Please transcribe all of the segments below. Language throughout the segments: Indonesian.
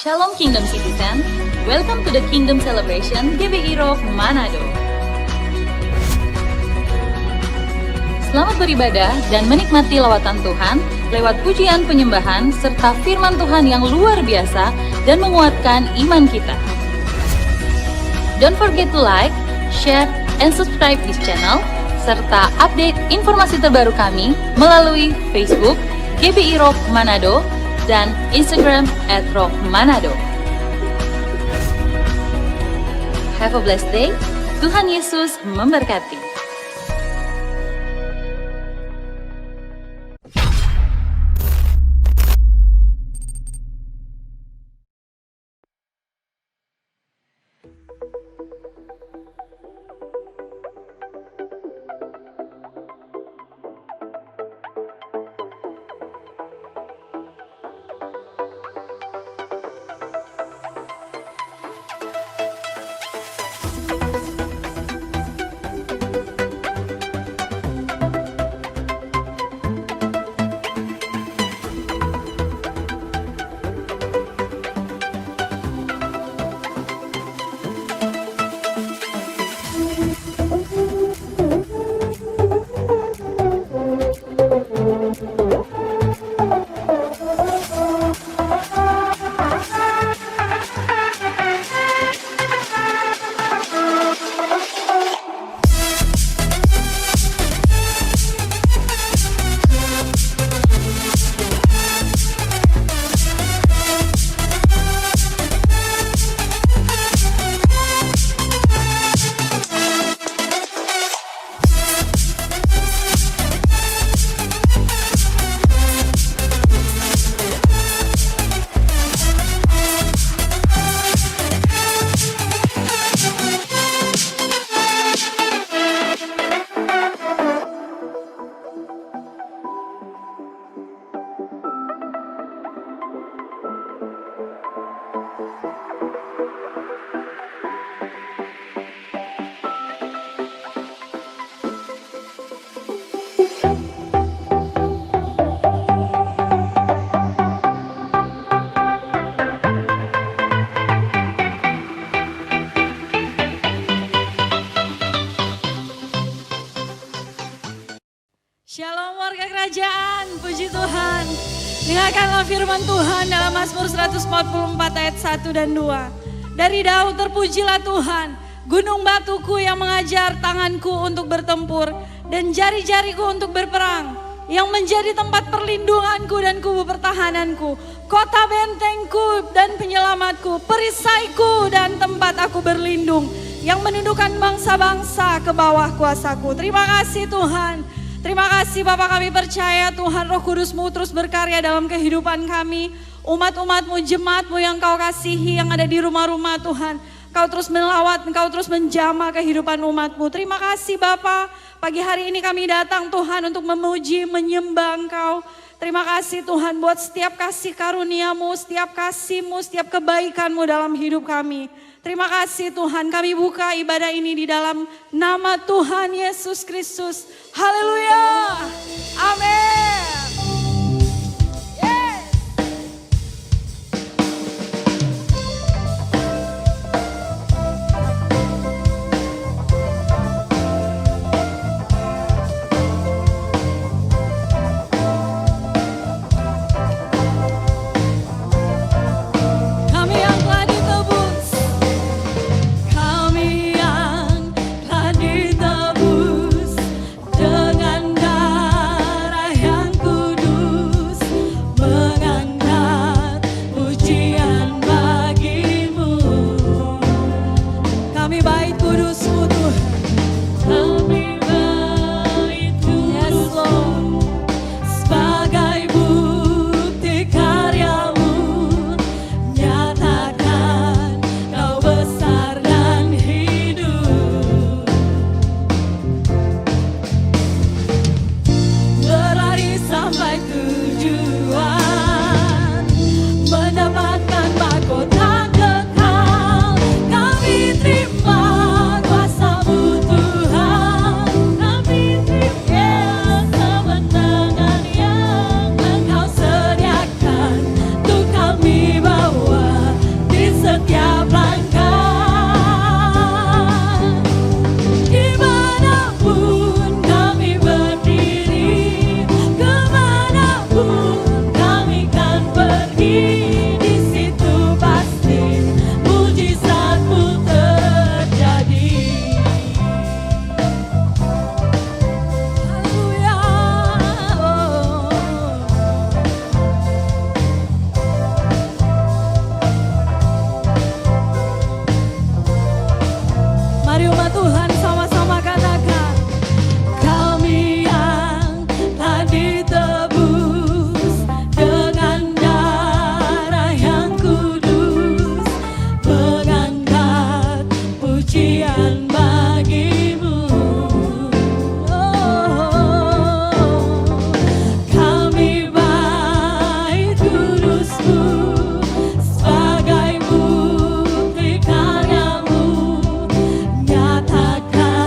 Shalom Kingdom Citizen, welcome to the Kingdom Celebration GBI Rock Manado. Selamat beribadah dan menikmati lawatan Tuhan lewat pujian penyembahan serta firman Tuhan yang luar biasa dan menguatkan iman kita. Don't forget to like, share, and subscribe this channel, serta update informasi terbaru kami melalui Facebook GBI Rock Manado dan Instagram @rockmanado. Have a blessed day. Tuhan Yesus memberkati. Shalom warga kerajaan, puji Tuhan. Dengarkanlah firman Tuhan dalam Mazmur 144 ayat 1 dan 2. Dari Daud, terpujilah Tuhan, gunung batuku yang mengajar tanganku untuk bertempur dan jari-jariku untuk berperang, yang menjadi tempat perlindunganku dan kubu pertahananku, kota bentengku dan penyelamatku, perisaiku dan tempat aku berlindung, yang menundukkan bangsa-bangsa ke bawah kuasaku. Terima kasih Tuhan. Terima kasih Bapak, kami percaya Tuhan Roh Kudus-Mu terus berkarya dalam kehidupan kami. Umat-umat-Mu, jemaat-Mu yang Kau kasihi yang ada di rumah-rumah Tuhan. Kau terus melawat, Kau terus menjamah kehidupan umat-Mu. Terima kasih Bapak, pagi hari ini kami datang Tuhan untuk memuji, menyembah Engkau. Terima kasih Tuhan buat setiap kasih karunia-Mu, setiap kasih-Mu, setiap kebaikan-Mu dalam hidup kami. Terima kasih Tuhan, kami buka ibadah ini di dalam nama Tuhan Yesus Kristus. Haleluya. Amin. Kami yang telah ditebus, kami yang telah ditebus dengan darah yang umat Tuhan sama-sama katakan, kami yang telah ditebus dengan darah yang kudus, mengangkat pujian bagimu. Kami bait kudusmu sebagai bukti karyamu, nyatakan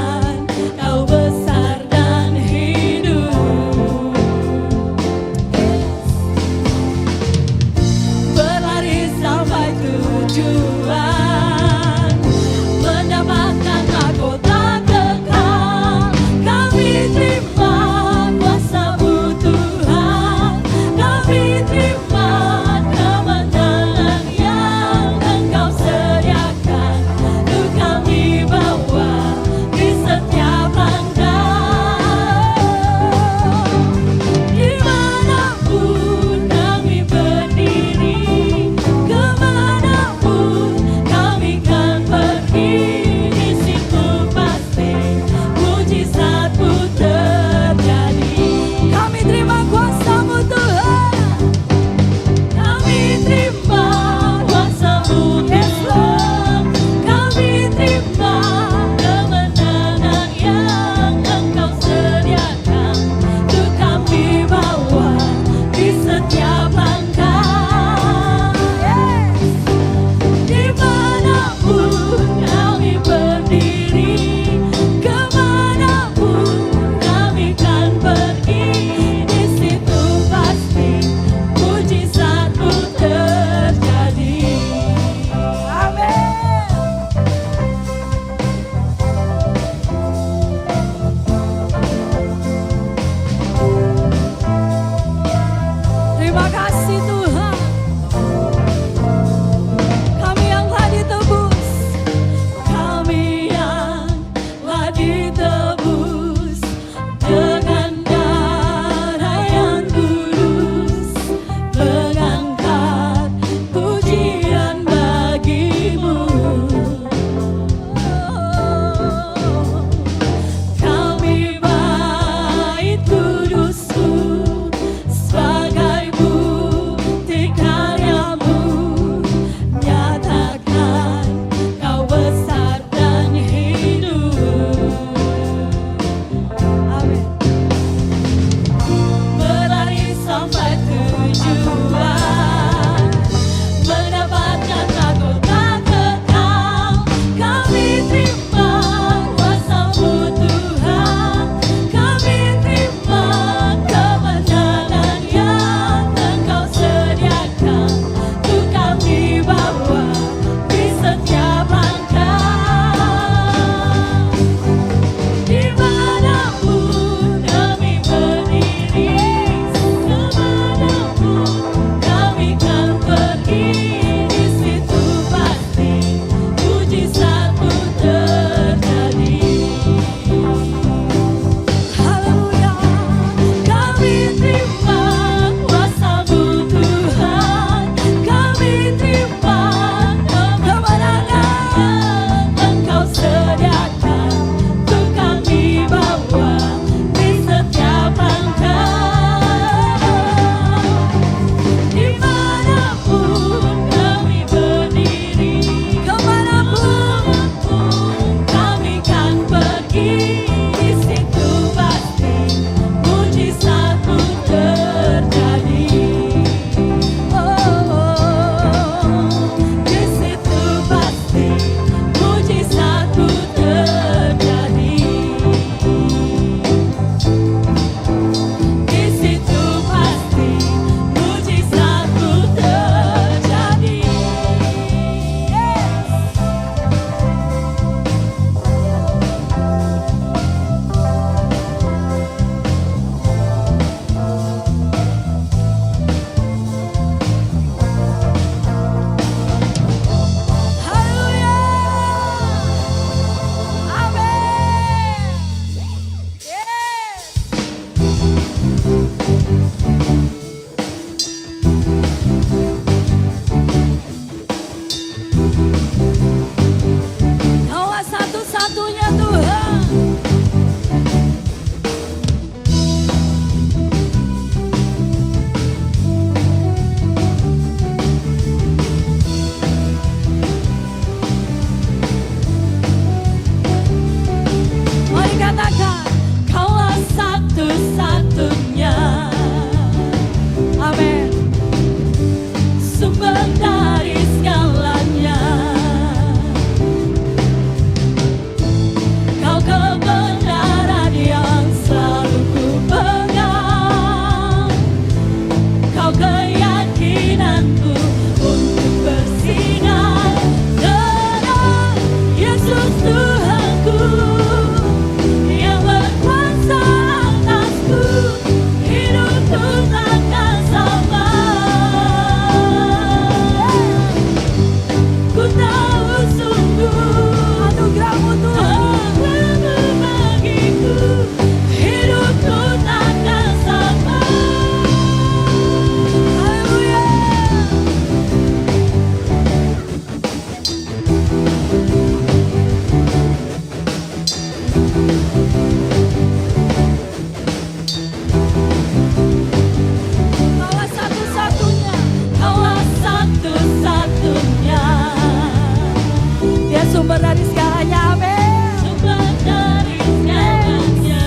dari segalanya, amin. Sumber dari segalanya.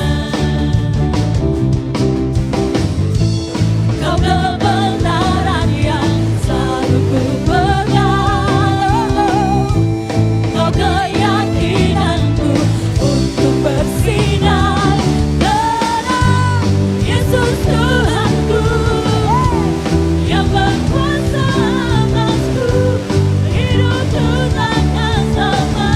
Kau kebenaran yang selalu ku pegang. Kau keyakinanku untuk bersinar terang. Yesus Tuhanku yang berkuasa atasku, hidupku takkan sama.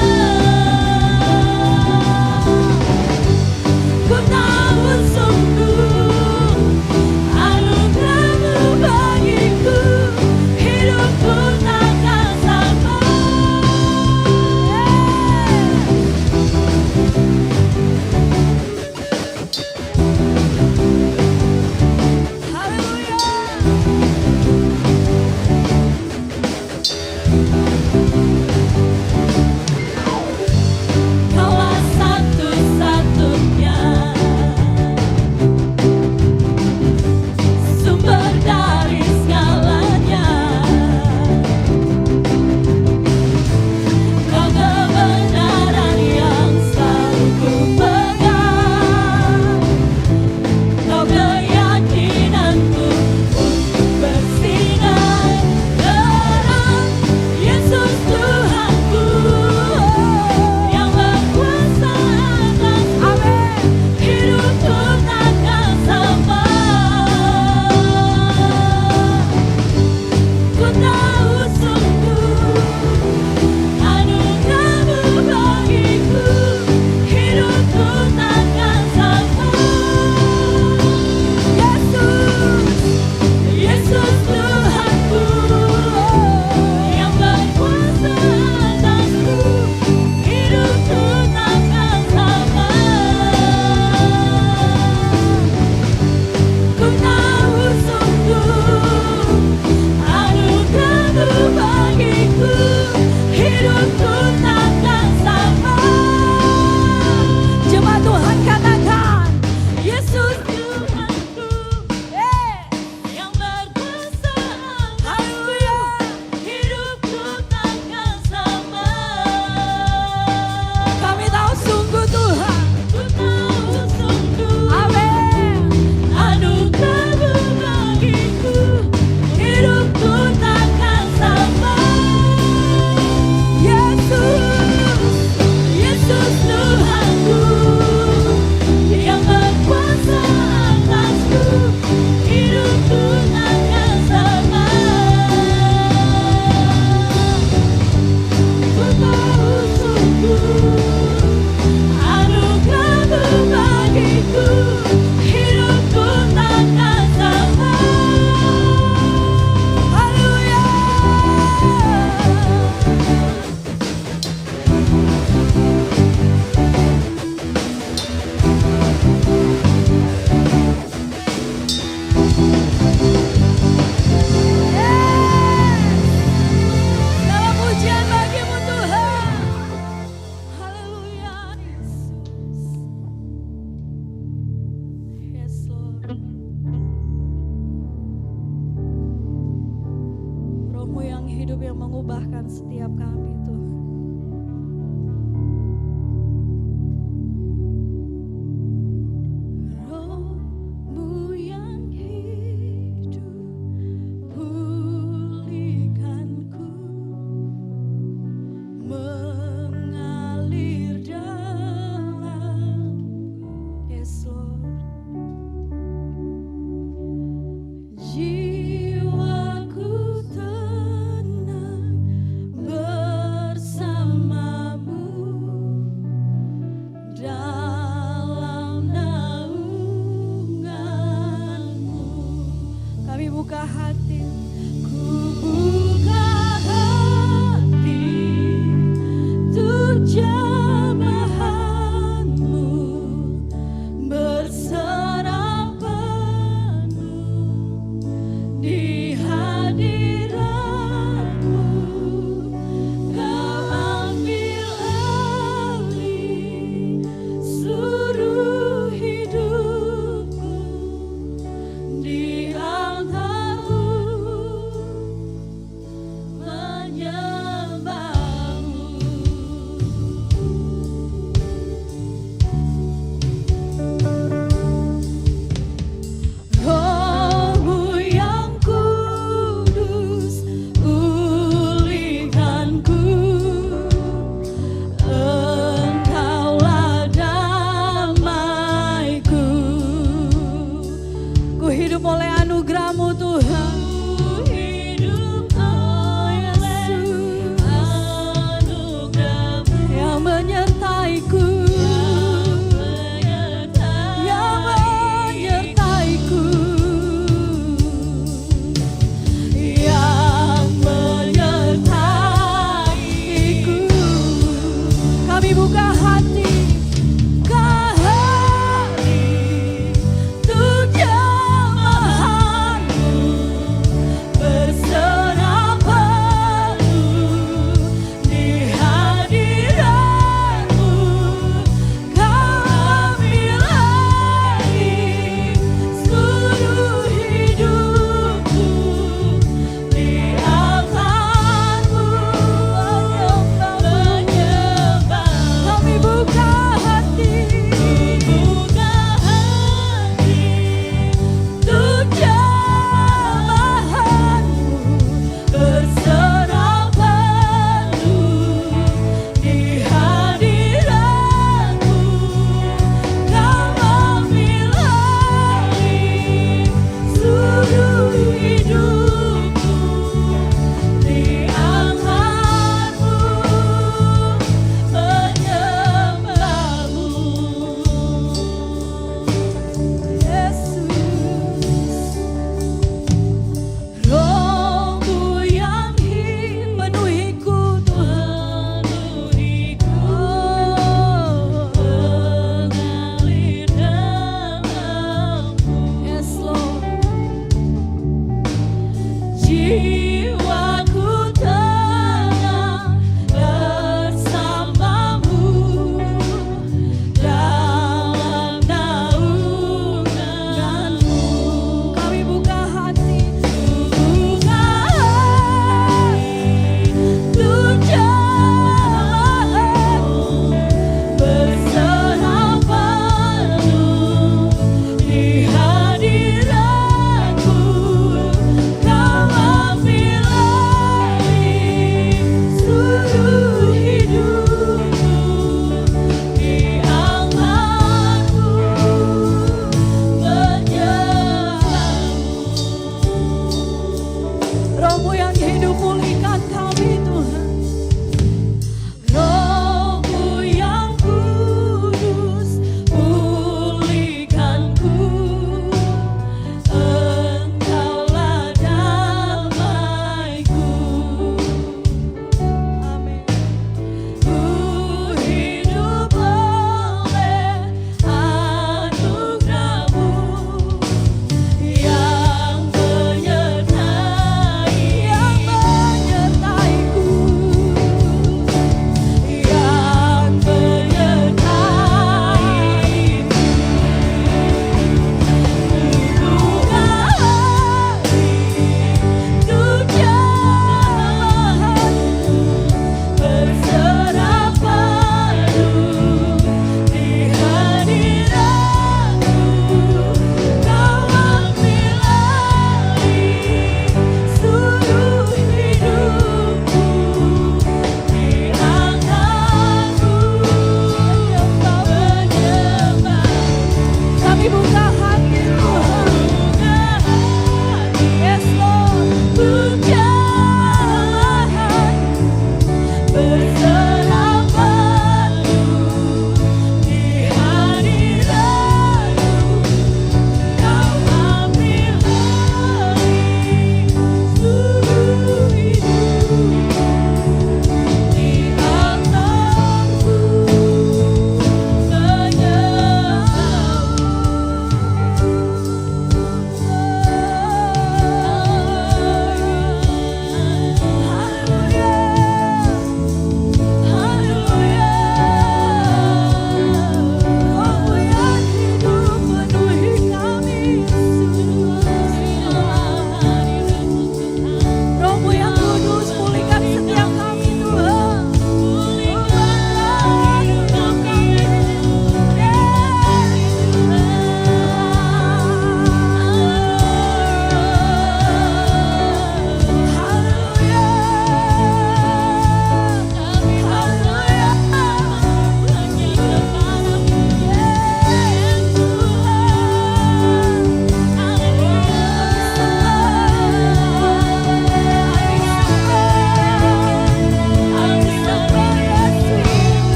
Kami buka hati, untuk jemaat-Mu, berserah penuh di hadirat-Mu. Kami lagi seluruh hidupku di altar-Mu, menyembah. Kami buka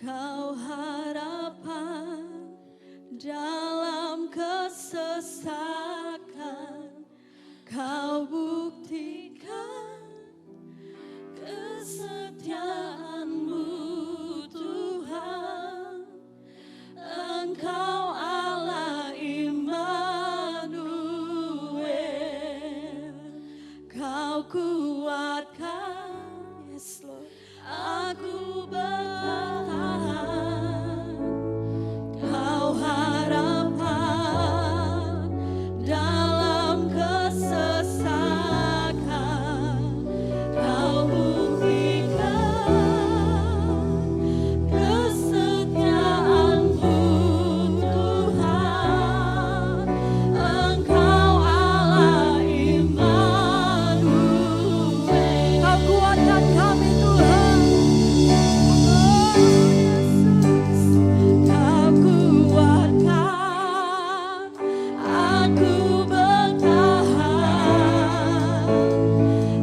Kau harapan dalam kesesakan, Kau buktikan kesetiaan-Mu Tuhan. Engkau Allah Immanuel, Kau kuatkan, yes Lord, aku bertahan. Kau harapan dalam kesesakan, Kau buktikan kesetiaan-Mu Tuhan. Engkau Allah Immanuel, Kau kuatkan kami Tuhan. Oh Yesus, Kau kuatkan, aku bertahan.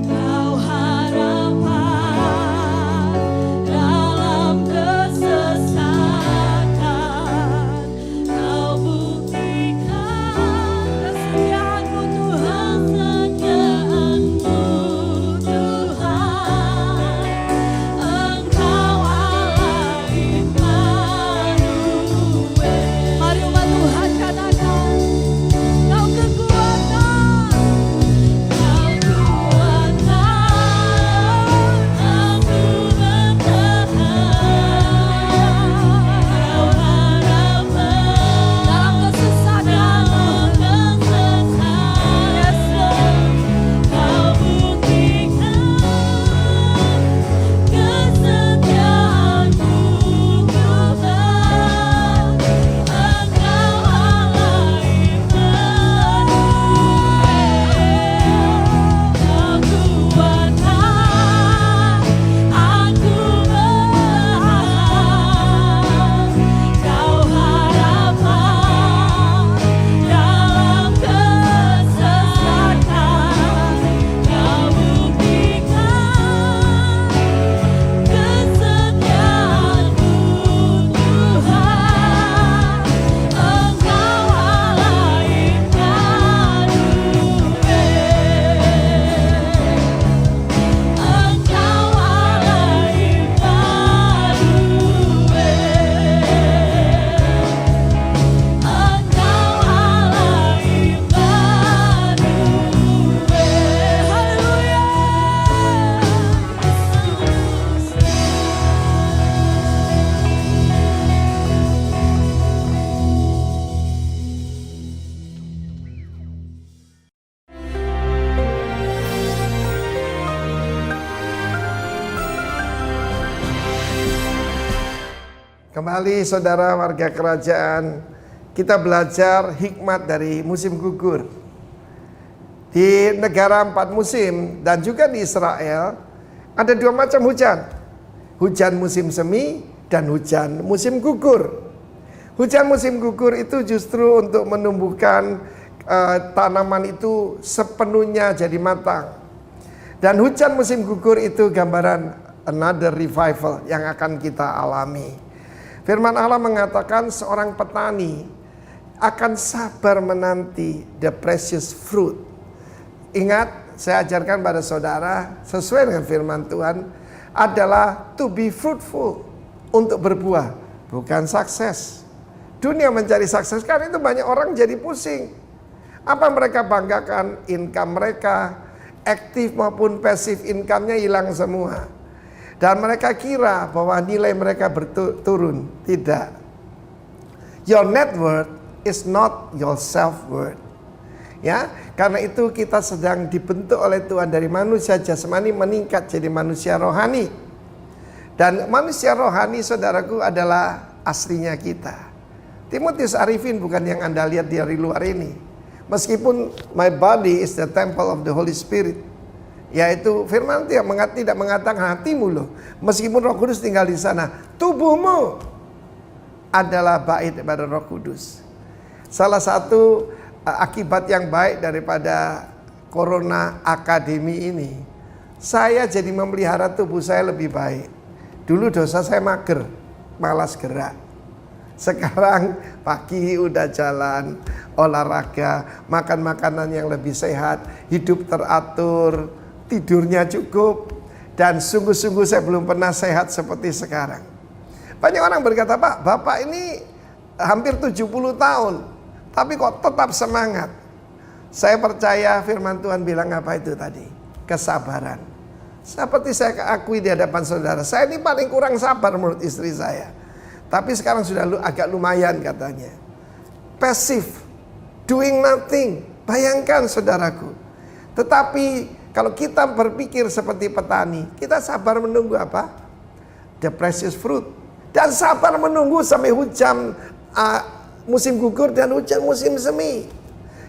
Kau harapan dalam kesesakan, Kau buktikan kesetiaan-Mu Tuhan. Kesetiaan-Mu Tuhan. Engkau Allah Immanuel. Mari umat Tuhan katakan, Kau kekuatan, Kau kuatkan, aku bertahan. Kau harapan dalam kesesakan, yes Lord. Kau buktikan kesetiaan-Mu Tuhan. Engkau Allah Immanuel, Kau kuatkan, aku bertahan. Kau harapan dalam kesesakan, Kau buktikan kesetiaan-Mu Tuhan. Engkau Allah Immanuel, Engkau Allah Immanuel, Engkau Allah Immanuel. Haleluya. Kembali saudara warga kerajaan, kita belajar hikmat dari musim gugur. Di negara 4 musim dan juga di Israel ada 2 macam hujan. Hujan musim semi dan hujan musim gugur. Hujan musim gugur itu justru untuk menumbuhkan tanaman itu sepenuhnya jadi matang. Dan hujan musim gugur itu gambaran another revival yang akan kita alami. Firman Allah mengatakan seorang petani akan sabar menanti the precious fruit. Ingat, saya ajarkan pada saudara sesuai dengan firman Tuhan adalah to be fruitful, untuk berbuah, bukan sukses. Dunia mencari sukses karena itu banyak orang jadi pusing. Apa mereka banggakan? Income mereka, aktif maupun pasif income-nya hilang semua. Dan mereka kira bahwa nilai mereka turun. Tidak. Your net worth is not your self worth. Ya, karena itu kita sedang dibentuk oleh Tuhan dari manusia jasmani meningkat jadi manusia rohani. Dan manusia rohani saudaraku adalah aslinya kita. Timotius Arifin bukan yang Anda lihat dari luar ini. Meskipun my body is the temple of the Holy Spirit. Yaitu firman tidak mengatakan hatimu loh. Meskipun Roh Kudus tinggal di sana, tubuhmu adalah bait daripada Roh Kudus. Salah satu akibat yang baik daripada Corona Academy ini, saya jadi memelihara tubuh saya lebih baik. Dulu dosa saya mager, malas gerak. Sekarang pagi udah jalan, olahraga, makan makanan yang lebih sehat, hidup teratur, tidurnya cukup. Dan sungguh-sungguh saya belum pernah sehat seperti sekarang. Banyak orang berkata, Pak, Bapak ini hampir 70 tahun, tapi kok tetap semangat. Saya percaya firman Tuhan bilang apa itu tadi? Kesabaran. Seperti saya akui di hadapan saudara, saya ini paling kurang sabar menurut istri saya. Tapi sekarang sudah agak lumayan katanya. Passive, doing nothing. Bayangkan saudaraku. Tetapi kalau kita berpikir seperti petani, kita sabar menunggu apa? The precious fruit. Dan sabar menunggu sampai hujan musim gugur dan hujan musim semi.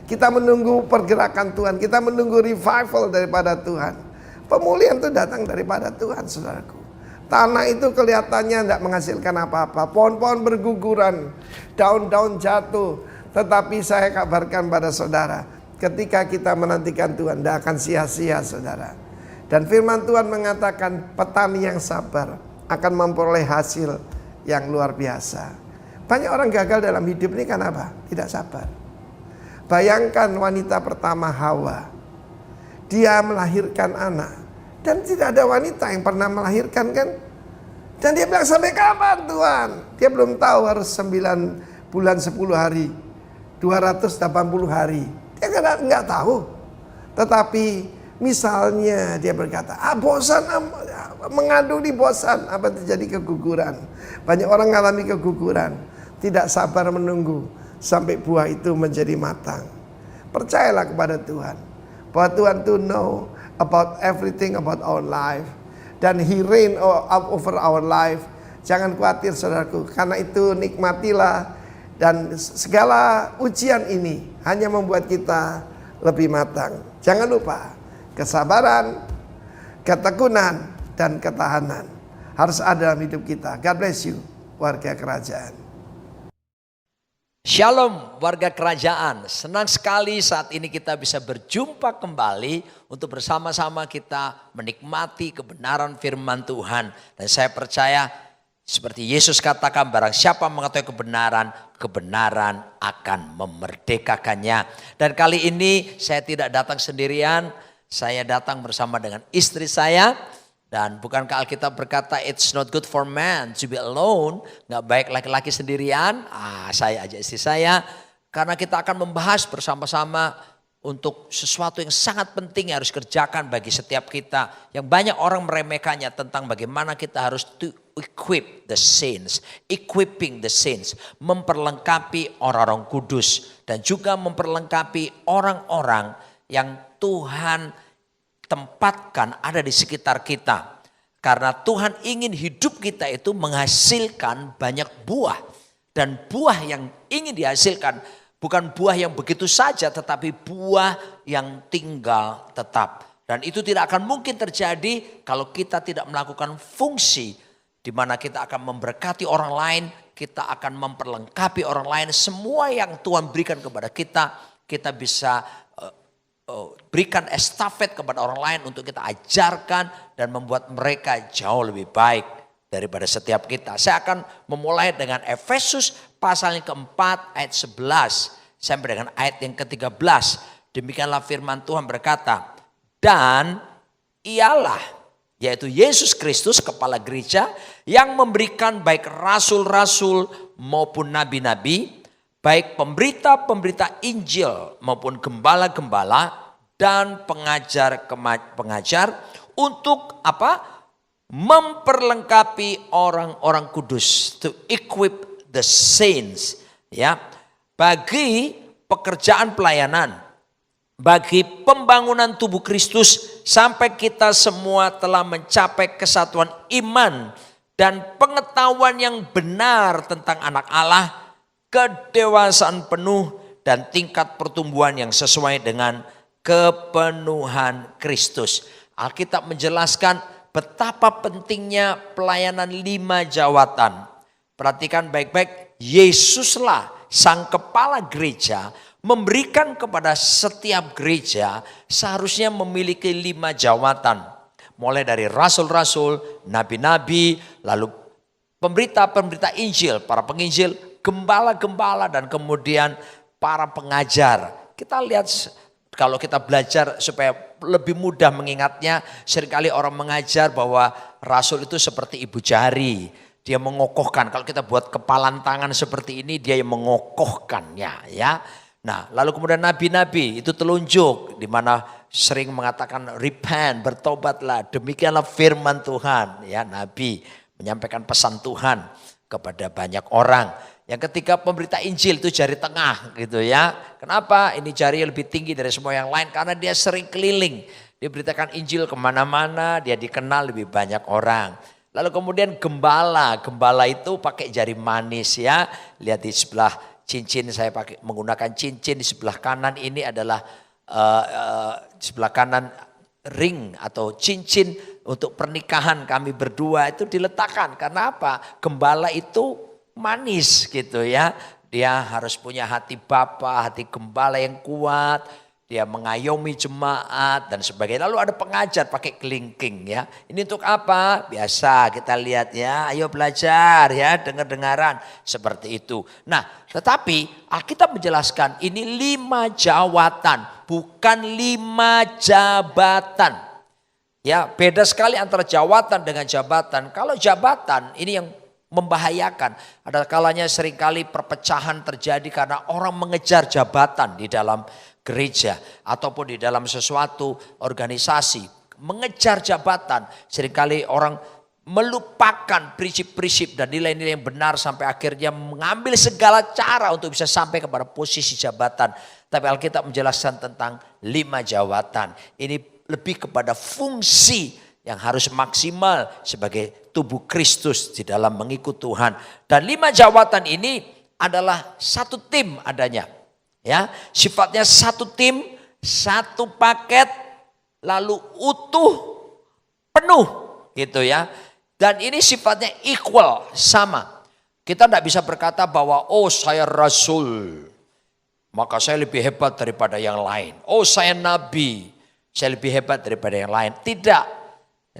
Kita menunggu pergerakan Tuhan, kita menunggu revival daripada Tuhan. Pemulihan itu datang daripada Tuhan, saudaraku. Tanah itu kelihatannya tidak menghasilkan apa-apa. Pohon-pohon berguguran, daun-daun jatuh. Tetapi saya kabarkan pada saudara, ketika kita menantikan Tuhan, tidak akan sia-sia, saudara. Dan firman Tuhan mengatakan petani yang sabar akan memperoleh hasil yang luar biasa. Banyak orang gagal dalam hidup ini karena apa? Tidak sabar. Bayangkan wanita pertama Hawa. Dia melahirkan anak. Dan tidak ada wanita yang pernah melahirkan, kan? Dan dia bilang, sampai kapan Tuhan? Dia belum tahu harus 9 bulan 10 hari, 280 hari. Dia nggak tahu. Tetapi misalnya dia berkata, bosan, mengandung di bosan. Apa terjadi? Keguguran. Banyak orang mengalami keguguran. Tidak sabar menunggu sampai buah itu menjadi matang. Percayalah kepada Tuhan, bahwa Tuhan to know about everything about our life, dan He reign over our life. Jangan khawatir saudaraku, karena itu nikmatilah. Dan segala ujian ini hanya membuat kita lebih matang. Jangan lupa, kesabaran, ketekunan, dan ketahanan harus ada dalam hidup kita. God bless you, warga kerajaan. Shalom warga kerajaan, senang sekali saat ini kita bisa berjumpa kembali untuk bersama-sama kita menikmati kebenaran firman Tuhan. Dan saya percaya seperti Yesus katakan, barang siapa mengetahui kebenaran, kebenaran akan memerdekakannya. Dan kali ini saya tidak datang sendirian, saya datang bersama dengan istri saya. Dan bukankah Alkitab berkata it's not good for man to be alone. Gak baik laki-laki sendirian. Saya ajak istri saya. Karena kita akan membahas bersama-sama untuk sesuatu yang sangat penting yang harus kerjakan bagi setiap kita. Yang banyak orang meremehkannya tentang bagaimana kita harus to equip the saints. Equipping the saints. Memperlengkapi orang-orang kudus. Dan juga memperlengkapi orang-orang yang Tuhan tempatkan ada di sekitar kita. Karena Tuhan ingin hidup kita itu menghasilkan banyak buah. Dan buah yang ingin dihasilkan bukan buah yang begitu saja, tetapi buah yang tinggal tetap. Dan itu tidak akan mungkin terjadi kalau kita tidak melakukan fungsi di mana kita akan memberkati orang lain, kita akan memperlengkapi orang lain. Semua yang Tuhan berikan kepada kita, kita bisa berikan estafet kepada orang lain untuk kita ajarkan dan membuat mereka jauh lebih baik daripada setiap kita. Saya akan memulai dengan Efesus pasal yang keempat ayat 11 sampai dengan ayat yang ke-13. Demikianlah firman Tuhan berkata, dan ialah, yaitu Yesus Kristus kepala gereja, yang memberikan baik rasul-rasul maupun nabi-nabi, baik pemberita-pemberita Injil maupun gembala-gembala dan pengajar-pengajar untuk apa? Memperlengkapi orang-orang kudus, to equip the saints, ya, bagi pekerjaan pelayanan, bagi pembangunan tubuh Kristus sampai kita semua telah mencapai kesatuan iman dan pengetahuan yang benar tentang anak Allah, kedewasaan penuh dan tingkat pertumbuhan yang sesuai dengan kepenuhan Kristus. Alkitab menjelaskan betapa pentingnya pelayanan 5 jawatan. Perhatikan baik-baik, Yesuslah sang kepala gereja memberikan kepada setiap gereja seharusnya memiliki 5 jawatan. Mulai dari rasul-rasul, nabi-nabi, lalu pemberita-pemberita Injil, para penginjil, gembala-gembala, dan kemudian para pengajar. Kita lihat kalau kita belajar supaya lebih mudah mengingatnya, seringkali orang mengajar bahwa rasul itu seperti ibu jari. Dia mengokohkan, kalau kita buat kepalan tangan seperti ini, dia yang mengokohkannya, ya. Nah, lalu kemudian nabi-nabi itu telunjuk, di mana sering mengatakan repent, bertobatlah, demikianlah firman Tuhan, ya. Nabi menyampaikan pesan Tuhan kepada banyak orang. Yang ketiga pemberita Injil itu jari tengah gitu ya. Kenapa? Ini jari lebih tinggi dari semua yang lain karena dia sering keliling. Dia beritakan Injil kemana-mana, dia dikenal lebih banyak orang. Lalu kemudian gembala. Gembala itu pakai jari manis ya. Lihat di sebelah cincin, saya pakai menggunakan cincin di sebelah kanan ini adalah di sebelah kanan ring atau cincin untuk pernikahan kami berdua itu diletakkan. Karena apa? Gembala itu manis gitu ya. Dia harus punya hati bapa, hati gembala yang kuat. Dia mengayomi jemaat dan sebagainya. Lalu ada pengajar pakai kelingking ya. Ini untuk apa? Biasa kita lihat ya. Ayo belajar ya, dengar-dengaran seperti itu. Nah, tetapi Alkitab menjelaskan ini 5 jawatan, bukan 5 jabatan. Ya, beda sekali antara jawatan dengan jabatan. Kalau jabatan ini yang membahayakan. Ada kalanya seringkali perpecahan terjadi karena orang mengejar jabatan di dalam gereja ataupun di dalam sesuatu organisasi. Mengejar jabatan, seringkali orang melupakan prinsip-prinsip dan nilai-nilai yang benar sampai akhirnya mengambil segala cara untuk bisa sampai kepada posisi jabatan. Tapi Alkitab menjelaskan tentang 5 jawatan. Ini lebih kepada fungsi yang harus maksimal sebagai tubuh Kristus di dalam mengikut Tuhan. Dan 5 jawatan ini adalah satu tim adanya. Ya, sifatnya satu tim, satu paket, lalu utuh, penuh gitu ya. Dan ini sifatnya equal, sama. Kita tidak bisa berkata bahwa oh saya rasul, maka saya lebih hebat daripada yang lain. Oh saya nabi, saya lebih hebat daripada yang lain. Tidak.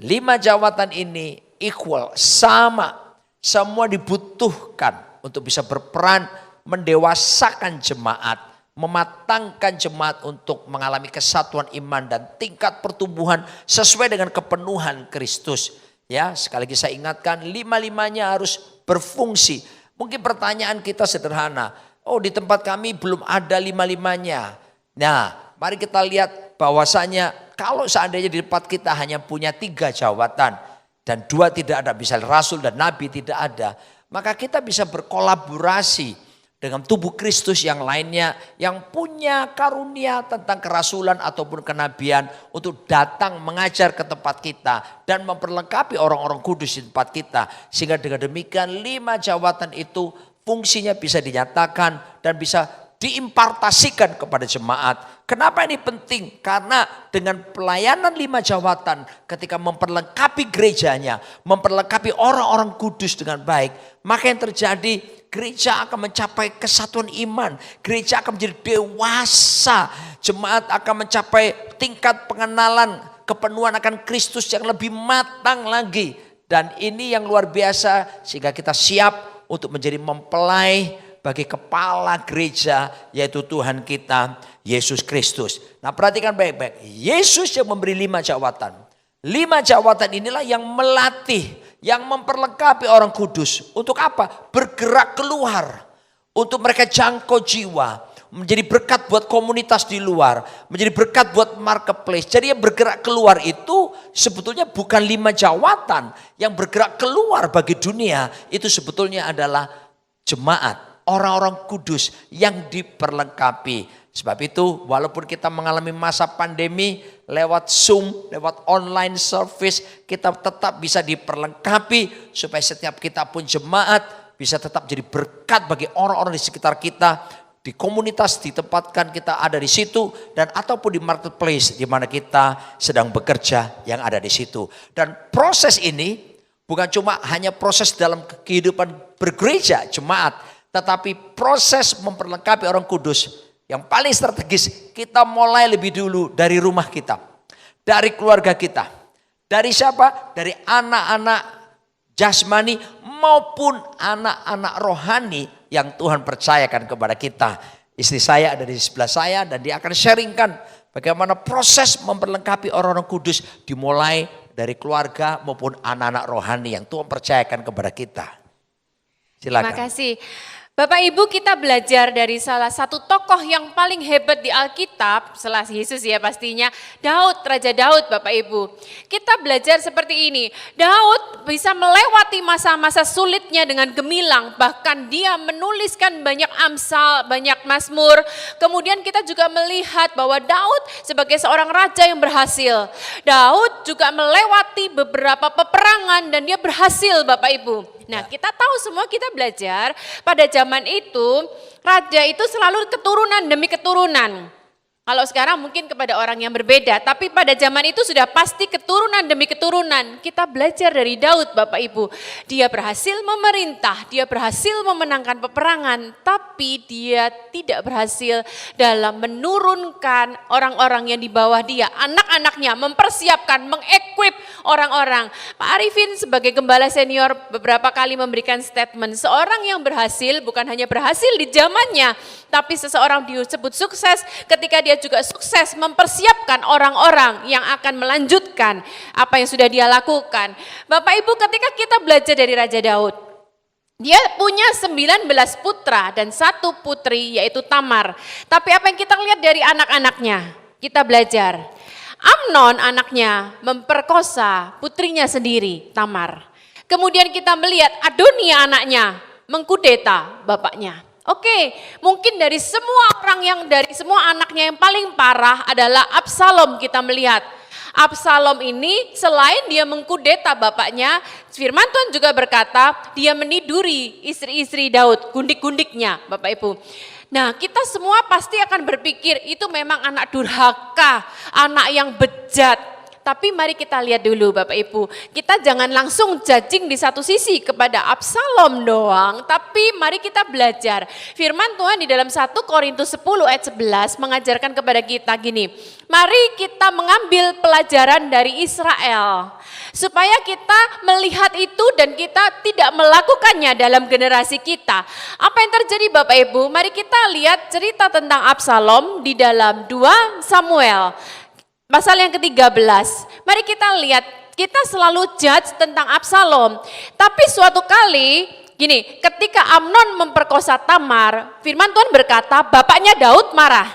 5 jawatan ini equal, sama. Semua dibutuhkan untuk bisa berperan mendewasakan jemaat, mematangkan jemaat untuk mengalami kesatuan iman dan tingkat pertumbuhan sesuai dengan kepenuhan Kristus. Ya, sekali lagi saya ingatkan 5-5-nya harus berfungsi. Mungkin pertanyaan kita sederhana, oh di tempat kami belum ada 5-5-nya. Nah, mari kita lihat bahwasanya kalau seandainya di tempat kita hanya punya 3 jawatan dan 2 tidak ada, misalnya rasul dan nabi tidak ada, maka kita bisa berkolaborasi dengan tubuh Kristus yang lainnya yang punya karunia tentang kerasulan ataupun kenabian untuk datang mengajar ke tempat kita dan memperlengkapi orang-orang kudus di tempat kita. Sehingga dengan demikian 5 jawatan itu fungsinya bisa dinyatakan dan bisa diimpartasikan kepada jemaat. Kenapa ini penting? Karena dengan pelayanan 5 jawatan ketika memperlengkapi gerejanya, memperlengkapi orang-orang kudus dengan baik, maka yang terjadi gereja akan mencapai kesatuan iman, gereja akan menjadi dewasa, jemaat akan mencapai tingkat pengenalan kepenuhan akan Kristus yang lebih matang lagi. Dan ini yang luar biasa sehingga kita siap untuk menjadi mempelai bagi kepala gereja yaitu Tuhan kita Yesus Kristus. Nah perhatikan baik-baik. Yesus yang memberi 5 jawatan. 5 jawatan inilah yang melatih, yang memperlengkapi orang kudus. Untuk apa? Bergerak keluar. Untuk mereka jangkau jiwa. Menjadi berkat buat komunitas di luar. Menjadi berkat buat marketplace. Jadi yang bergerak keluar itu sebetulnya bukan 5 jawatan. Yang bergerak keluar bagi dunia itu sebetulnya adalah jemaat. Orang-orang kudus yang diperlengkapi. Sebab itu walaupun kita mengalami masa pandemi lewat Zoom, lewat online service, kita tetap bisa diperlengkapi supaya setiap kita pun jemaat bisa tetap jadi berkat bagi orang-orang di sekitar kita, di komunitas ditempatkan kita ada di situ dan ataupun di marketplace di mana kita sedang bekerja yang ada di situ. Dan proses ini bukan cuma hanya proses dalam kehidupan bergereja jemaat, tetapi proses memperlengkapi orang kudus yang paling strategis kita mulai lebih dulu dari rumah kita. Dari keluarga kita. Dari siapa? Dari anak-anak jasmani maupun anak-anak rohani yang Tuhan percayakan kepada kita. Istri saya ada di sebelah saya dan dia akan sharingkan bagaimana proses memperlengkapi orang-orang kudus dimulai dari keluarga maupun anak-anak rohani yang Tuhan percayakan kepada kita. Silakan. Terima kasih. Bapak Ibu, kita belajar dari salah satu tokoh yang paling hebat di Alkitab, setelah Yesus ya pastinya, Daud, Raja Daud Bapak Ibu. Kita belajar seperti ini, Daud bisa melewati masa-masa sulitnya dengan gemilang, bahkan dia menuliskan banyak amsal, banyak mazmur. Kemudian kita juga melihat bahwa Daud sebagai seorang raja yang berhasil. Daud juga melewati beberapa peperangan dan dia berhasil Bapak Ibu. Nah, kita tahu semua, kita belajar pada zaman itu raja itu selalu keturunan demi keturunan. Kalau sekarang mungkin kepada orang yang berbeda, tapi pada zaman itu sudah pasti keturunan demi keturunan. Kita belajar dari Daud Bapak Ibu. Dia berhasil memerintah, dia berhasil memenangkan peperangan, tapi dia tidak berhasil dalam menurunkan orang-orang yang di bawah dia. Anak-anaknya mempersiapkan, mengequip orang-orang. Pak Arifin sebagai gembala senior beberapa kali memberikan statement, seorang yang berhasil bukan hanya berhasil di zamannya, tapi seseorang disebut sukses ketika dia juga sukses mempersiapkan orang-orang yang akan melanjutkan apa yang sudah dia lakukan. Bapak Ibu, ketika kita belajar dari Raja Daud, dia punya 19 putra dan 1 putri yaitu Tamar. Tapi apa yang kita lihat dari anak-anaknya? Kita belajar. Amnon anaknya memperkosa putrinya sendiri, Tamar. Kemudian kita melihat Adonia anaknya mengkudeta bapaknya. Oke, mungkin dari semua anaknya yang paling parah adalah Absalom. Kita melihat Absalom ini selain dia mengkudeta bapaknya, firman Tuhan juga berkata dia meniduri istri-istri Daud, gundik-gundiknya Bapak Ibu. Nah, kita semua pasti akan berpikir itu memang anak durhaka, anak yang bejat. Tapi mari kita lihat dulu Bapak Ibu, kita jangan langsung judging di satu sisi kepada Absalom doang, tapi mari kita belajar. Firman Tuhan di dalam 1 Korintus 10 ayat 11 mengajarkan kepada kita gini, mari kita mengambil pelajaran dari Israel, supaya kita melihat itu dan kita tidak melakukannya dalam generasi kita. Apa yang terjadi Bapak Ibu? Mari kita lihat cerita tentang Absalom di dalam 2 Samuel. Pasal yang ke-13, mari kita lihat, kita selalu judge tentang Absalom. Tapi suatu kali, gini, ketika Amnon memperkosa Tamar, firman Tuhan berkata bapaknya Daud marah.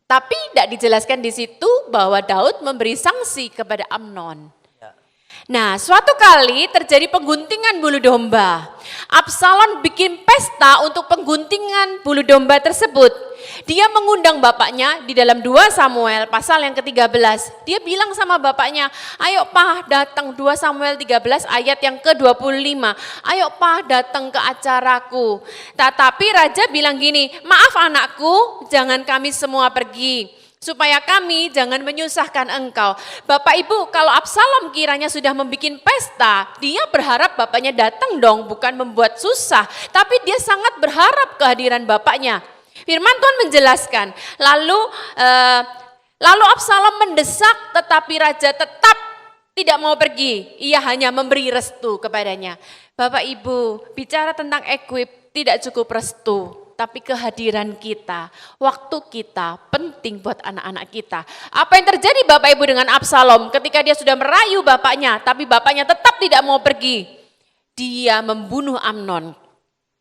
Tapi tidak dijelaskan di situ bahwa Daud memberi sanksi kepada Amnon. Nah, suatu kali terjadi pengguntingan bulu domba. Absalom bikin pesta untuk pengguntingan bulu domba tersebut. Dia mengundang bapaknya di dalam 2 Samuel pasal yang ke-13. Dia bilang sama bapaknya, ayo Pak datang, 2 Samuel 13 ayat yang ke-25. Ayo Pak datang ke acaraku. Tetapi raja bilang gini, maaf anakku, jangan kami semua pergi, supaya kami jangan menyusahkan engkau. Bapak Ibu, kalau Absalom kiranya sudah membuat pesta, dia berharap bapaknya datang dong, bukan membuat susah. Tapi dia sangat berharap kehadiran bapaknya. Firman Tuhan menjelaskan, lalu Absalom mendesak tetapi raja tetap tidak mau pergi. Ia hanya memberi restu kepadanya. Bapak Ibu, bicara tentang equip tidak cukup restu, tapi kehadiran kita, waktu kita penting buat anak-anak kita. Apa yang terjadi Bapak Ibu dengan Absalom ketika dia sudah merayu bapaknya, tapi bapaknya tetap tidak mau pergi. Dia membunuh Amnon.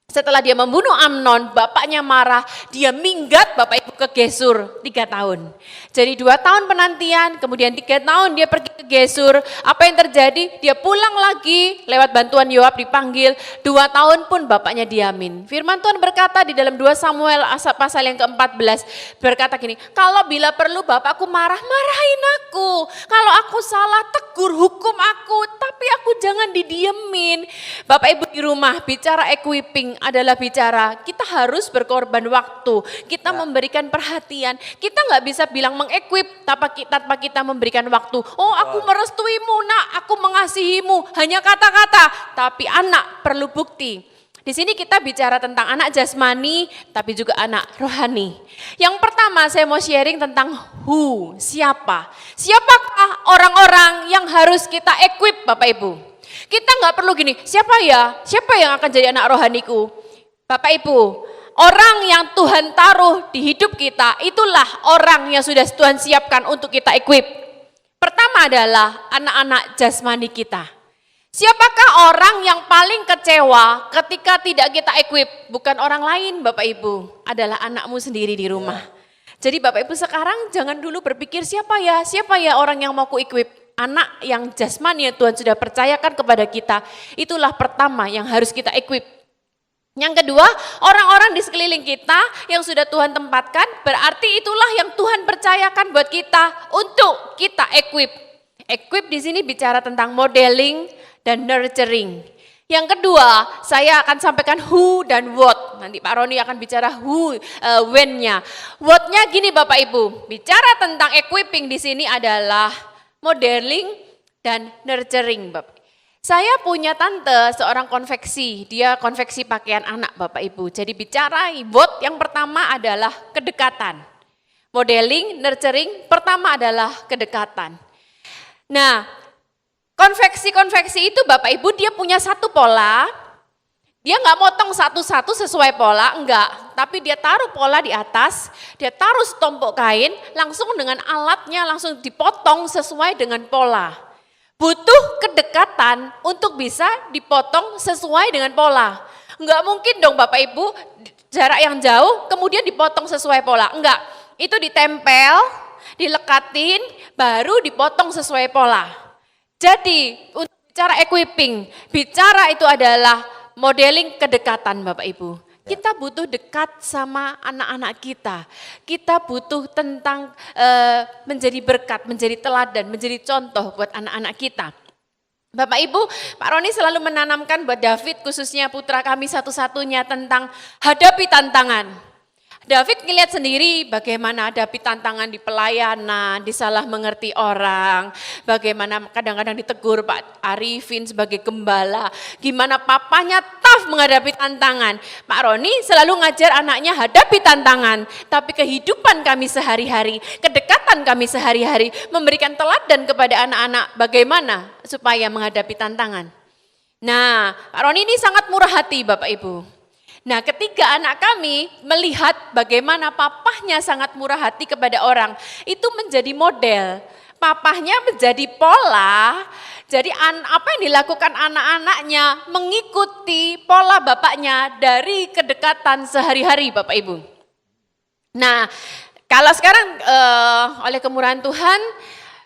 Setelah dia membunuh Amnon, bapaknya marah, dia minggat Bapak Ibu ke Gesur 3 tahun. Jadi 2 tahun penantian, kemudian 3 tahun dia pergi ke Gesur. Apa yang terjadi? Dia pulang lagi lewat bantuan Yoab dipanggil, 2 tahun pun bapaknya diamin. Firman Tuhan berkata di dalam 2 Samuel pasal yang ke-14, berkata gini, kalau bila perlu bapakku marah, marahin aku. Kalau aku salah, tegur, hukum aku, tapi aku jangan didiemin. Bapak Ibu di rumah, bicara equipping adalah bicara kita harus berkorban waktu, kita memberikan perhatian. Kita nggak bisa bilang mengequip tanpa kita memberikan waktu. Oh, aku merestuimu nak, aku mengasihimu, hanya kata-kata. Tapi anak perlu bukti. Di sini kita bicara tentang anak jasmani, tapi juga anak rohani. Yang pertama saya mau sharing tentang who, siapa. Siapakah orang-orang yang harus kita equip Bapak Ibu? Kita nggak perlu gini, siapa yang akan jadi anak rohaniku? Bapak Ibu, orang yang Tuhan taruh di hidup kita, itulah orang yang sudah Tuhan siapkan untuk kita equip. Pertama adalah anak-anak jasmani kita. Siapakah orang yang paling kecewa ketika tidak kita equip? Bukan orang lain Bapak Ibu, adalah anakmu sendiri di rumah. Jadi Bapak Ibu sekarang jangan dulu berpikir siapa ya orang yang mau ku equip. Anak yang jasmani yang Tuhan sudah percayakan kepada kita, itulah pertama yang harus kita equip. Yang kedua, orang-orang di sekeliling kita yang sudah Tuhan tempatkan, berarti itulah yang Tuhan percayakan buat kita untuk kita equip. Equip di sini bicara tentang modeling dan nurturing. Yang kedua, saya akan sampaikan who dan what. Nanti Pak Roni akan bicara when-nya. What-nya gini Bapak Ibu, bicara tentang equipping di sini adalah modeling dan nurturing, Bapak. Saya punya tante seorang konveksi, dia konveksi pakaian anak Bapak Ibu. Jadi bicara what yang pertama adalah kedekatan. Modeling, nurturing, pertama adalah kedekatan. Nah, konveksi itu Bapak Ibu dia punya satu pola, dia nggak motong satu-satu sesuai pola, enggak. Tapi dia taruh pola di atas, dia taruh setumpuk kain, langsung dengan alatnya langsung dipotong sesuai dengan pola. Butuh kedekatan untuk bisa dipotong sesuai dengan pola. Enggak mungkin dong Bapak Ibu jarak yang jauh kemudian dipotong sesuai pola, enggak. Itu ditempel, dilekatin, baru dipotong sesuai pola. Jadi untuk bicara equipping, bicara itu adalah modeling kedekatan Bapak Ibu. Kita butuh dekat sama anak-anak kita. Kita butuh tentang menjadi berkat, menjadi teladan, menjadi contoh buat anak-anak kita. Bapak Ibu, Pak Roni selalu menanamkan buat David, khususnya putra kami satu-satunya tentang hadapi tantangan. David ngelihat sendiri bagaimana hadapi tantangan di pelayanan, disalah mengerti orang, bagaimana kadang-kadang ditegur Pak Arifin sebagai gembala, gimana papanya tough menghadapi tantangan. Pak Roni selalu ngajar anaknya hadapi tantangan, tapi kehidupan kami sehari-hari, kedekatan kami sehari-hari, memberikan teladan kepada anak-anak bagaimana supaya menghadapi tantangan. Nah, Pak Roni ini sangat murah hati Bapak Ibu. Nah, ketika anak kami melihat bagaimana papahnya sangat murah hati kepada orang, itu menjadi model. Papahnya menjadi pola, jadi apa yang dilakukan anak-anaknya mengikuti pola bapaknya dari kedekatan sehari-hari Bapak Ibu. Nah, kalau sekarang oleh kemurahan Tuhan,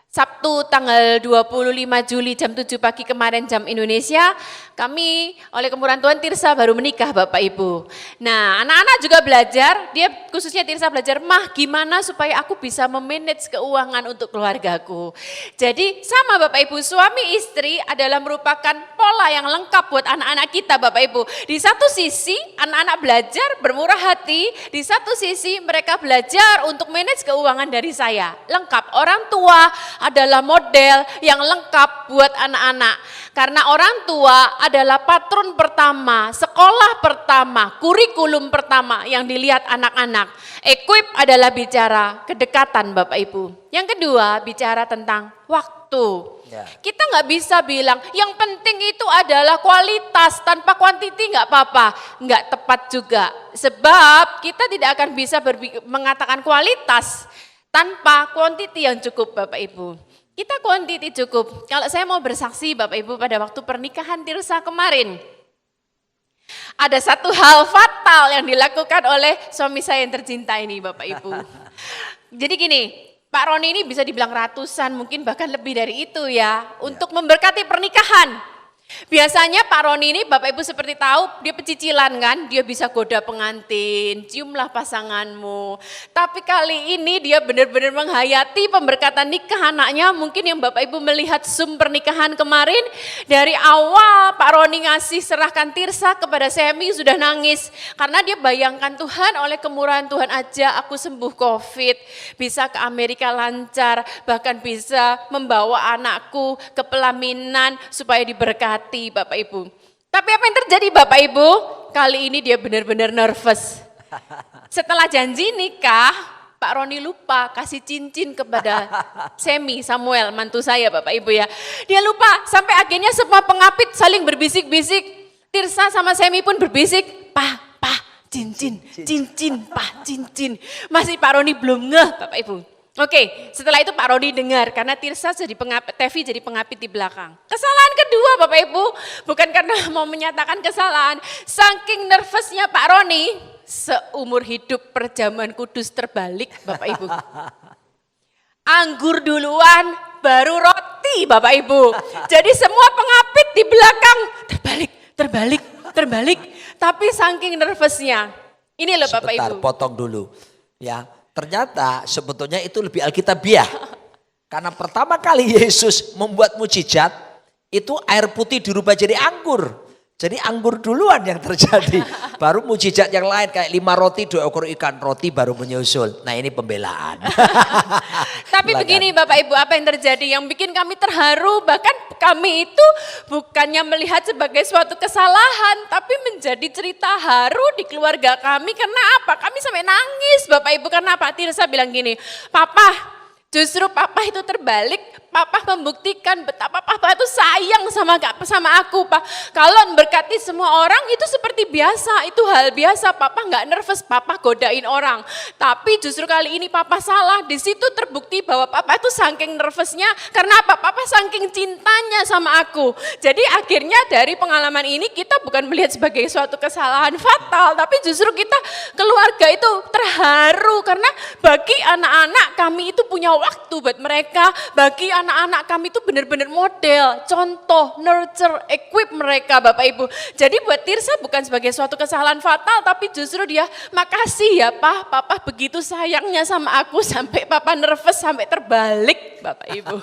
Sabtu tanggal 25 Juli jam 7 pagi kemarin jam Indonesia, kami oleh kemurahan Tuhan Tirsa baru menikah Bapak Ibu. Nah anak-anak juga belajar, dia khususnya Tirsa belajar, Mah gimana supaya aku bisa memanage keuangan untuk keluargaku. Jadi sama Bapak Ibu, suami istri adalah merupakan pola yang lengkap buat anak-anak kita Bapak Ibu. Di satu sisi anak-anak belajar bermurah hati, di satu sisi mereka belajar untuk manage keuangan dari saya. Lengkap, orang tua adalah model yang lengkap buat anak-anak. Karena orang tua adalah patron pertama, sekolah pertama, kurikulum pertama yang dilihat anak-anak. Equip adalah bicara kedekatan Bapak Ibu. Yang kedua bicara tentang waktu. Kita nggak bisa bilang yang penting itu adalah kualitas, tanpa kuantiti nggak apa-apa. Nggak tepat juga. Sebab kita tidak akan bisa mengatakan kualitas tanpa kuantiti yang cukup Bapak Ibu. Kita kuantiti cukup. Kalau saya mau bersaksi Bapak Ibu pada waktu pernikahan Tirsa kemarin. Ada satu hal fatal yang dilakukan oleh suami saya yang tercinta ini Bapak Ibu. Jadi gini, Pak Roni ini bisa dibilang ratusan, mungkin bahkan lebih dari itu ya. Untuk memberkati pernikahan. Biasanya Pak Roni ini Bapak Ibu seperti tahu dia pecicilan kan, dia bisa goda pengantin, ciumlah pasanganmu. Tapi kali ini dia benar-benar menghayati pemberkatan nikah anaknya. Mungkin yang Bapak Ibu melihat Zoom pernikahan kemarin, dari awal Pak Roni ngasih serahkan Tirsa kepada Semi sudah nangis. Karena dia bayangkan Tuhan, oleh kemurahan Tuhan aja aku sembuh COVID, bisa ke Amerika lancar, bahkan bisa membawa anakku ke pelaminan supaya diberkati. Bapak Ibu. Tapi apa yang terjadi Bapak Ibu? Kali ini dia benar-benar nervous. Setelah janji nikah, Pak Roni lupa kasih cincin kepada Semi, Samuel, mantu saya Bapak Ibu ya. Dia lupa sampai akhirnya semua pengapit saling berbisik-bisik. Tirsa sama Semi pun berbisik, Pak, cincin, Pak, cincin. Masih Pak Roni belum ngeh Bapak Ibu. Oke, setelah itu Pak Roni dengar karena Tirsa jadi pengapit, Tevi jadi pengapit di belakang. Kesalahan kedua Bapak Ibu, bukan karena mau menyatakan kesalahan, saking nervousnya Pak Roni, seumur hidup perjamuan kudus terbalik Bapak Ibu. Anggur duluan, baru roti Bapak Ibu. Jadi semua pengapit di belakang terbalik. Tapi saking nervousnya, ini loh Bapak Ibu. Sebentar, potong dulu. Ya. Ternyata sebetulnya itu lebih alkitabiah. Karena pertama kali Yesus membuat mujizat, itu air putih dirubah jadi anggur. Jadi anggur duluan yang terjadi. Baru mujizat yang lain kayak 5 roti, 2 ekor ikan, roti baru menyusul. Nah ini pembelaan. Tapi begini Bapak Ibu, apa yang terjadi yang bikin kami terharu, bahkan kami itu bukannya melihat sebagai suatu kesalahan, tapi menjadi cerita haru di keluarga kami. Karena apa? Kami sampai nangis Bapak Ibu, karena Pak Tirsa bilang gini, Papa, justru Papa itu terbalik, Papa membuktikan betapa Papa itu sayang sama aku, Pak. Kalau memberkati semua orang itu seperti biasa, itu hal biasa. Papa nggak nervous, Papa godain orang. Tapi justru kali ini Papa salah. Di situ terbukti bahwa Papa itu saking nervousnya, karena apa? Papa saking cintanya sama aku. Jadi akhirnya dari pengalaman ini kita bukan melihat sebagai suatu kesalahan fatal, tapi justru kita keluarga itu terharu karena bagi anak-anak kami itu punya waktu buat mereka, bagi anak-anak kami itu benar-benar model, contoh, nurture, equip mereka Bapak Ibu. Jadi buat Tirsa bukan sebagai suatu kesalahan fatal, tapi justru dia, makasih ya Papa begitu sayangnya sama aku sampai Papa nervous, sampai terbalik Bapak Ibu.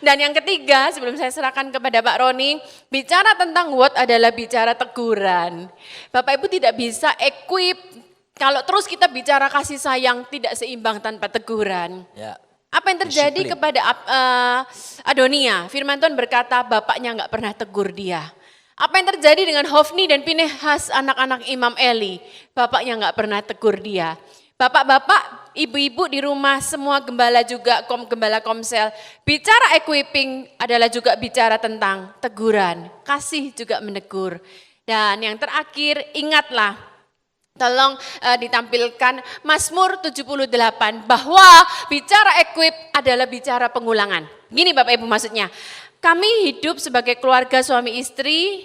Dan yang ketiga, sebelum saya serahkan kepada Pak Roni, bicara tentang what adalah bicara teguran. Bapak Ibu tidak bisa equip, kalau terus kita bicara kasih sayang tidak seimbang tanpa teguran. Ya. Apa yang terjadi Disiplin. kepada Adonia? Firman Tuhan berkata bapaknya nggak pernah tegur dia. Apa yang terjadi dengan Hofni dan Pinehas, anak-anak Imam Eli? Bapaknya nggak pernah tegur dia. Bapak-bapak, ibu-ibu di rumah, semua gembala juga, gembala komsel. Bicara equipping adalah juga bicara tentang teguran. Kasih juga menegur. Dan yang terakhir, ingatlah, tolong ditampilkan Mazmur 78 bahwa bicara equip adalah bicara pengulangan. Gini Bapak Ibu maksudnya, kami hidup sebagai keluarga suami istri,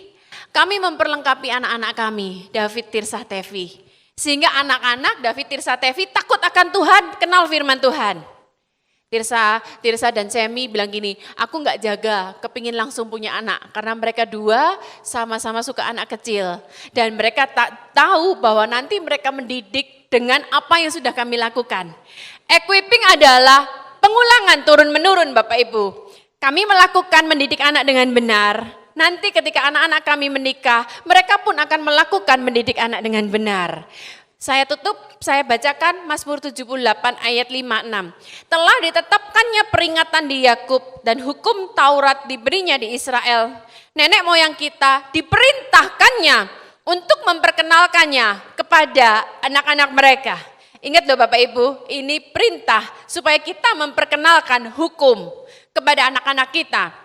kami memperlengkapi anak-anak kami, David, Tirsa, Tevi. Sehingga anak-anak David, Tirsa, Tevi takut akan Tuhan, kenal firman Tuhan. Tirsa dan Semi bilang gini, aku nggak jaga, kepingin langsung punya anak. Karena mereka dua sama-sama suka anak kecil. Dan mereka tak tahu bahwa nanti mereka mendidik dengan apa yang sudah kami lakukan. Equipping adalah pengulangan turun-menurun Bapak Ibu. Kami melakukan mendidik anak dengan benar. Nanti ketika anak-anak kami menikah, mereka pun akan melakukan mendidik anak dengan benar. Saya tutup, saya bacakan Mazmur 78 ayat 5-6. Telah ditetapkannya peringatan di Yakub dan hukum Taurat diberinya di Israel. Nenek moyang kita diperintahkannya untuk memperkenalkannya kepada anak-anak mereka. Ingat loh Bapak Ibu, ini perintah supaya kita memperkenalkan hukum kepada anak-anak kita.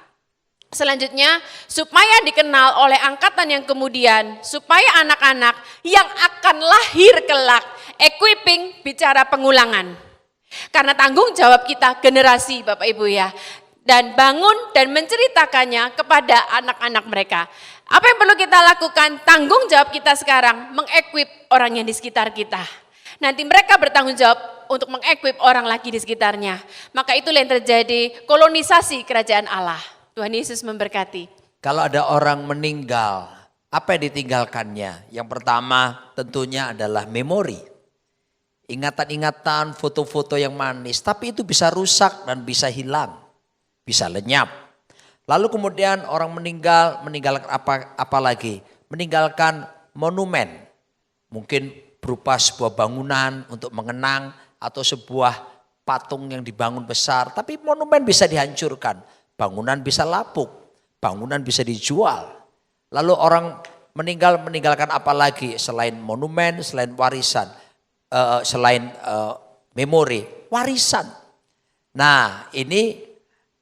Selanjutnya, supaya dikenal oleh angkatan yang kemudian, supaya anak-anak yang akan lahir kelak, equipping bicara pengulangan. Karena tanggung jawab kita generasi Bapak Ibu ya, dan bangun dan menceritakannya kepada anak-anak mereka. Apa yang perlu kita lakukan? Tanggung jawab kita sekarang, mengequip orang yang di sekitar kita. Nanti mereka bertanggung jawab untuk mengequip orang lagi di sekitarnya. Maka itulah yang terjadi, kolonisasi kerajaan Allah. Tuhan Yesus memberkati. Kalau ada orang meninggal, apa yang ditinggalkannya? Yang pertama tentunya adalah memori. Ingatan-ingatan, foto-foto yang manis. Tapi itu bisa rusak dan bisa hilang. Bisa lenyap. Lalu kemudian orang meninggalkan apa lagi? Meninggalkan monumen. Mungkin berupa sebuah bangunan untuk mengenang atau sebuah patung yang dibangun besar. Tapi monumen bisa dihancurkan. Bangunan bisa lapuk, bangunan bisa dijual. Lalu orang meninggalkan apa lagi selain monumen, selain warisan, selain memori, warisan. Nah ini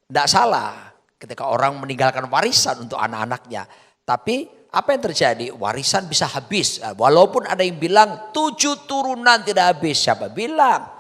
tidak salah ketika orang meninggalkan warisan untuk anak-anaknya. Tapi apa yang terjadi? Warisan bisa habis. Walaupun ada yang bilang 7 turunan tidak habis. Siapa bilang?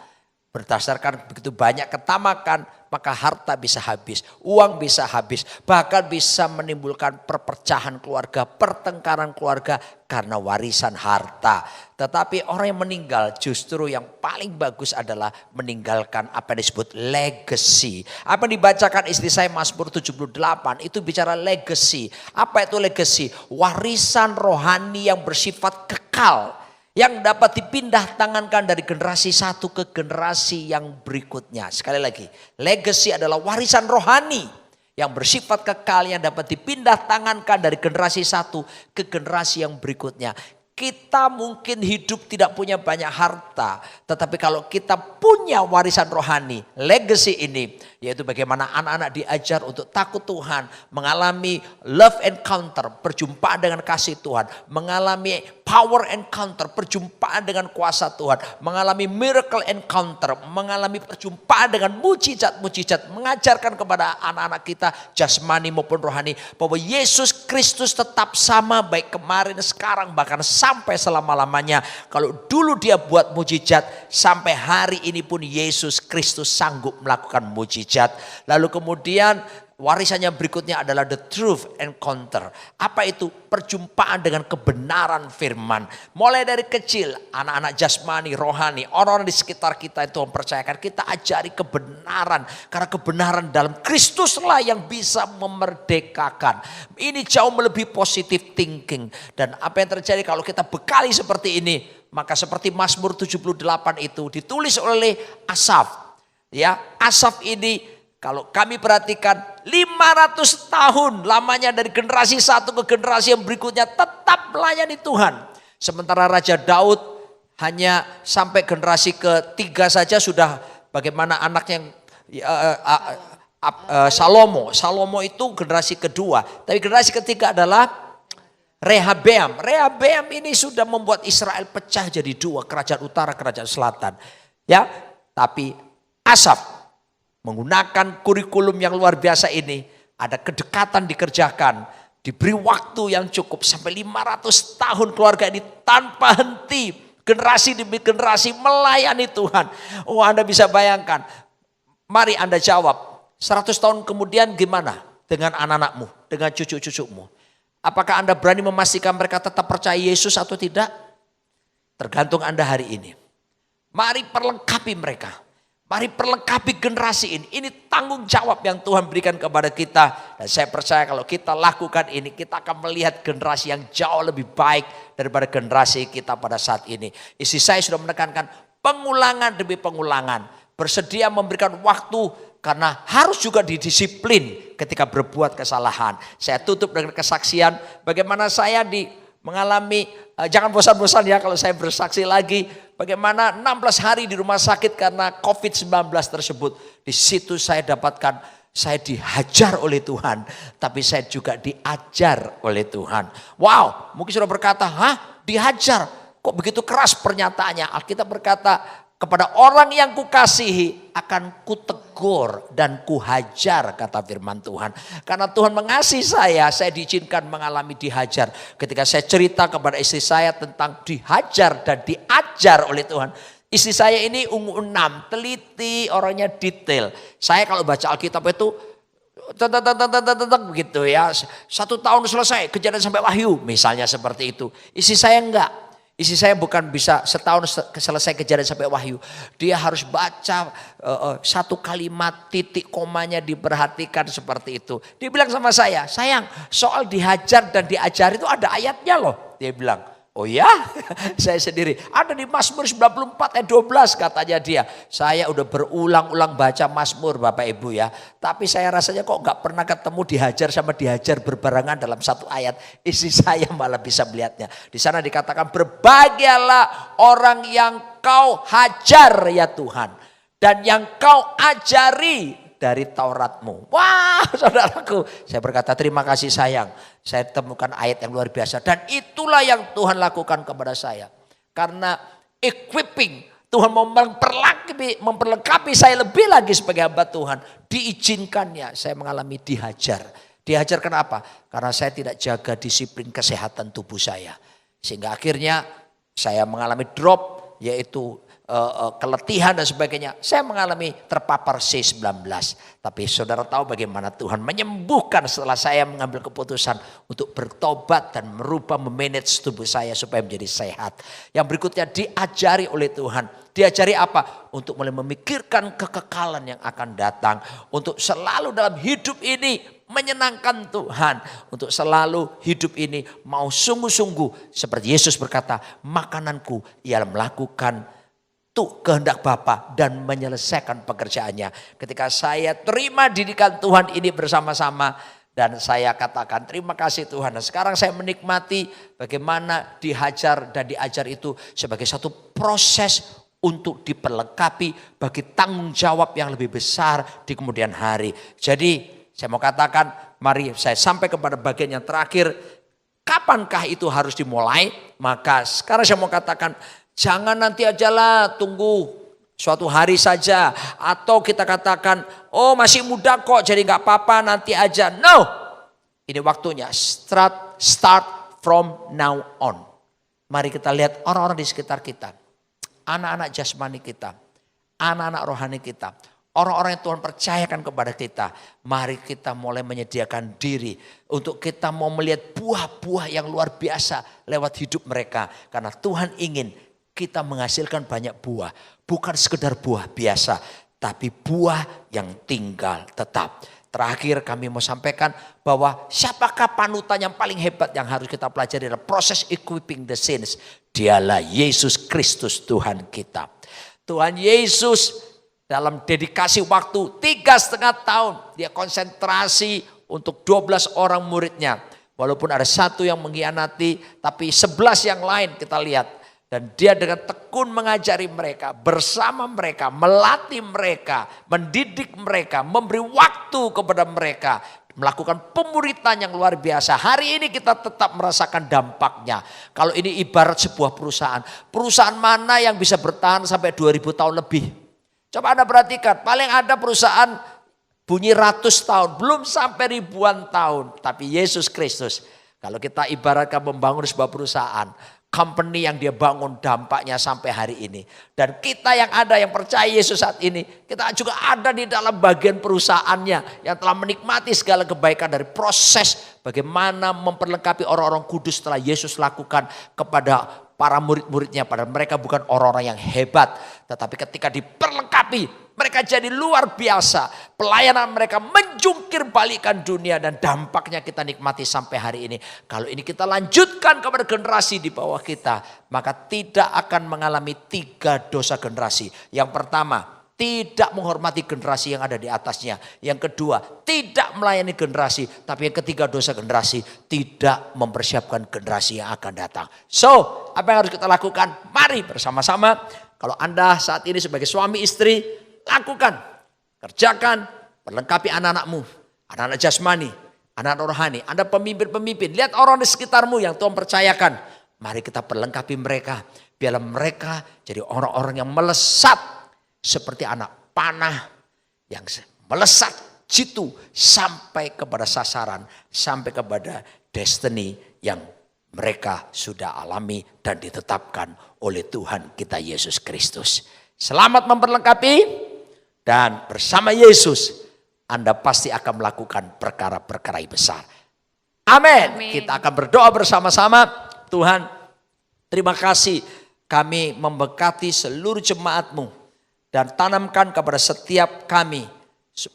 Berdasarkan begitu banyak ketamakan, maka harta bisa habis, uang bisa habis, bahkan bisa menimbulkan perpecahan keluarga, pertengkaran keluarga karena warisan harta. Tetapi orang yang meninggal justru yang paling bagus adalah meninggalkan apa yang disebut legacy. Apa yang dibacakan istri saya Mazmur 78 itu bicara legacy. Apa itu legacy? Warisan rohani yang bersifat kekal. Yang dapat dipindah tangankan dari generasi satu ke generasi yang berikutnya. Sekali lagi, legacy adalah warisan rohani yang bersifat kekal yang dapat dipindah tangankan dari generasi satu ke generasi yang berikutnya. Kita mungkin hidup tidak punya banyak harta, tetapi kalau kita punya warisan rohani, legacy ini, yaitu bagaimana anak-anak diajar untuk takut Tuhan, mengalami love encounter, perjumpaan dengan kasih Tuhan, mengalami power encounter, perjumpaan dengan kuasa Tuhan, mengalami miracle encounter, mengalami perjumpaan dengan mujizat-mujizat, mengajarkan kepada anak-anak kita jasmani maupun rohani bahwa Yesus Kristus tetap sama baik kemarin, sekarang, bahkan sampai selama-lamanya. Kalau dulu dia buat mujizat, sampai hari ini pun Yesus Kristus sanggup melakukan mujizat. Lalu kemudian warisan yang berikutnya adalah the truth encounter. Apa itu? Perjumpaan dengan kebenaran firman. Mulai dari kecil, anak-anak jasmani, rohani, orang-orang di sekitar kita itu mempercayakan kita ajari kebenaran. Karena kebenaran dalam Kristuslah yang bisa memerdekakan. Ini jauh melebihi positive thinking. Dan apa yang terjadi kalau kita bekali seperti ini, maka seperti Mazmur 78 itu ditulis oleh Asaf. Ya, Asaf ini kalau kami perhatikan 500 tahun lamanya dari generasi satu ke generasi yang berikutnya tetap melayani Tuhan. Sementara Raja Daud hanya sampai generasi ketiga saja sudah bagaimana anaknya Salomo. Salomo itu generasi kedua. Tapi generasi ketiga adalah Rehabeam. Rehabeam ini sudah membuat Israel pecah jadi dua. Kerajaan utara, kerajaan selatan. Ya, tapi Asaf menggunakan kurikulum yang luar biasa ini, ada kedekatan dikerjakan, diberi waktu yang cukup sampai 500 tahun keluarga ini tanpa henti, generasi demi generasi melayani Tuhan. Oh, Anda bisa bayangkan, mari Anda jawab, 100 tahun kemudian gimana dengan anak-anakmu, dengan cucu-cucumu? Apakah Anda berani memastikan mereka tetap percaya Yesus atau tidak? Tergantung Anda hari ini. Mari perlengkapi mereka. Mari perlengkapi generasi ini. Ini tanggung jawab yang Tuhan berikan kepada kita. Dan saya percaya kalau kita lakukan ini, kita akan melihat generasi yang jauh lebih baik daripada generasi kita pada saat ini. Istri saya sudah menekankan pengulangan demi pengulangan. Bersedia memberikan waktu karena harus juga didisiplin ketika berbuat kesalahan. Saya tutup dengan kesaksian bagaimana saya mengalami, jangan bosan-bosan ya kalau saya bersaksi lagi. Bagaimana 16 hari di rumah sakit karena COVID-19 tersebut. Di situ saya dapatkan, saya dihajar oleh Tuhan. Tapi saya juga diajar oleh Tuhan. Wow, mungkin sudah berkata, hah dihajar? Kok begitu keras pernyataannya? Alkitab berkata, kepada orang yang kukasihi akan kutegur dan kuhajar, kata firman Tuhan. Karena Tuhan mengasihi saya diizinkan mengalami dihajar. Ketika saya cerita kepada istri saya tentang dihajar dan diajar oleh Tuhan. Istri saya ini ungu 6, teliti, orangnya detail. Saya kalau baca Alkitab itu begitu ya. 1 tahun selesai, Kejadian sampai Wahyu, misalnya seperti itu. Istri saya enggak. Istri saya bukan bisa setahun selesai Kejadian sampai Wahyu. Dia harus baca satu kalimat, titik komanya diperhatikan seperti itu. Dia bilang sama saya, sayang soal dihajar dan diajar itu ada ayatnya loh. Dia bilang, oh ya, saya sendiri. Ada di Mazmur 94 ayat 12 katanya dia. Saya udah berulang-ulang baca Mazmur Bapak Ibu ya. Tapi saya rasanya kok gak pernah ketemu dihajar sama dihajar berbarengan dalam satu ayat. Istri saya malah bisa melihatnya. Di sana dikatakan berbahagialah orang yang kau hajar ya Tuhan. Dan yang kau ajari dari Tauratmu. Wah saudaraku, saya berkata terima kasih sayang. Saya temukan ayat yang luar biasa. Dan itulah yang Tuhan lakukan kepada saya. Karena equipping, Tuhan mau memperlengkapi saya lebih lagi sebagai hamba Tuhan. Diizinkannya saya mengalami dihajar. Dihajar kenapa? Karena saya tidak jaga disiplin kesehatan tubuh saya. Sehingga akhirnya saya mengalami drop, yaitu keletihan dan sebagainya. Saya mengalami terpapar C19. Tapi saudara tahu bagaimana Tuhan menyembuhkan setelah saya mengambil keputusan untuk bertobat dan merubah memanage tubuh saya supaya menjadi sehat. Yang berikutnya diajari oleh Tuhan. Diajari apa? Untuk mulai memikirkan kekekalan yang akan datang. Untuk selalu dalam hidup ini menyenangkan Tuhan. Untuk selalu hidup ini mau sungguh-sungguh. Seperti Yesus berkata, makananku ialah melakukan kehendak Bapa dan menyelesaikan pekerjaannya. Ketika saya terima didikan Tuhan ini bersama-sama, dan saya katakan terima kasih Tuhan. Dan sekarang saya menikmati bagaimana dihajar dan diajar itu sebagai satu proses untuk diperlengkapi bagi tanggung jawab yang lebih besar di kemudian hari. Jadi saya mau katakan, mari saya sampai kepada bagian yang terakhir. Kapankah itu harus dimulai? Maka sekarang saya mau katakan, jangan nanti ajalah, tunggu suatu hari saja. Atau kita katakan, oh masih muda kok jadi gak apa-apa nanti aja. No, ini waktunya. Start from now on. Mari kita lihat orang-orang di sekitar kita. Anak-anak jasmani kita. Anak-anak rohani kita. Orang-orang yang Tuhan percayakan kepada kita. Mari kita mulai menyediakan diri. Untuk kita mau melihat buah-buah yang luar biasa lewat hidup mereka. Karena Tuhan ingin kita menghasilkan banyak buah. Bukan sekedar buah biasa. Tapi buah yang tinggal tetap. Terakhir kami mau sampaikan bahwa siapakah panutan yang paling hebat yang harus kita pelajari dalam proses equipping the saints. Dialah Yesus Kristus Tuhan kita. Tuhan Yesus dalam dedikasi waktu 3,5 tahun. Dia konsentrasi untuk 12 orang muridnya. Walaupun ada satu yang mengkhianati, tapi 11 yang lain kita lihat. Dan dia dengan tekun mengajari mereka, bersama mereka, melatih mereka, mendidik mereka, memberi waktu kepada mereka. Melakukan pemuritan yang luar biasa. Hari ini kita tetap merasakan dampaknya. Kalau ini ibarat sebuah perusahaan. Perusahaan mana yang bisa bertahan sampai 2000 tahun lebih? Coba Anda perhatikan, paling ada perusahaan bunyi ratus tahun, belum sampai ribuan tahun. Tapi Yesus Kristus, kalau kita ibaratkan membangun sebuah perusahaan, company yang dia bangun dampaknya sampai hari ini. Dan kita yang ada yang percaya Yesus saat ini, kita juga ada di dalam bagian perusahaannya yang telah menikmati segala kebaikan dari proses bagaimana memperlengkapi orang-orang kudus setelah Yesus lakukan kepada para murid-muridnya. Padahal mereka bukan orang-orang yang hebat, tetapi ketika diperlengkapi mereka jadi luar biasa. Pelayanan mereka menjungkir balikan dunia dan dampaknya kita nikmati sampai hari ini. Kalau ini kita lanjutkan kepada generasi di bawah kita, maka tidak akan mengalami 3 dosa generasi. Yang pertama, tidak menghormati generasi yang ada di atasnya. Yang kedua, tidak melayani generasi. Tapi yang ketiga, dosa generasi, tidak mempersiapkan generasi yang akan datang. So, apa yang harus kita lakukan? Mari bersama-sama. Kalau Anda saat ini sebagai suami istri, lakukan, kerjakan, perlengkapi anak-anakmu, anak-anak jasmani, anak-anak rohani. Anda pemimpin-pemimpin, lihat orang di sekitarmu yang Tuhan percayakan. Mari kita perlengkapi mereka, biarlah mereka jadi orang-orang yang melesat seperti anak panah yang melesat jitu sampai kepada sasaran, sampai kepada destiny yang mereka sudah alami dan ditetapkan oleh Tuhan kita Yesus Kristus. Selamat memperlengkapi. Dan bersama Yesus, Anda pasti akan melakukan perkara-perkara yang besar. Amin. Kita akan berdoa bersama-sama. Tuhan, terima kasih kami memberkati seluruh jemaat-Mu. Dan tanamkan kepada setiap kami.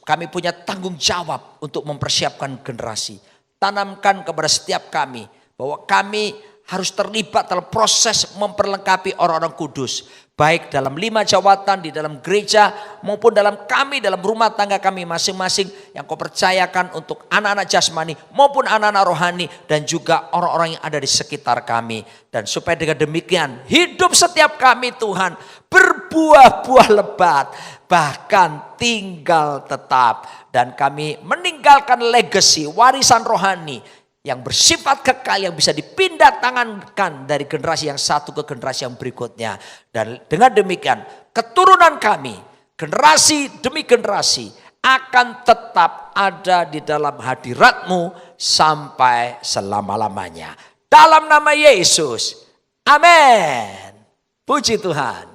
Kami punya tanggung jawab untuk mempersiapkan generasi. Tanamkan kepada setiap kami bahwa kami harus terlibat dalam proses memperlengkapi orang-orang kudus. Baik dalam 5 jawatan di dalam gereja maupun dalam kami, dalam rumah tangga kami masing-masing yang Kau percayakan untuk anak-anak jasmani maupun anak-anak rohani dan juga orang-orang yang ada di sekitar kami. Dan supaya dengan demikian hidup setiap kami Tuhan berbuah-buah lebat, bahkan tinggal tetap. Dan kami meninggalkan legacy, warisan rohani yang bersifat kekal yang bisa dipindah tangankan dari generasi yang satu ke generasi yang berikutnya. Dan dengan demikian keturunan kami, generasi demi generasi akan tetap ada di dalam hadirat-Mu sampai selama-lamanya. Dalam nama Yesus, amin. Puji Tuhan.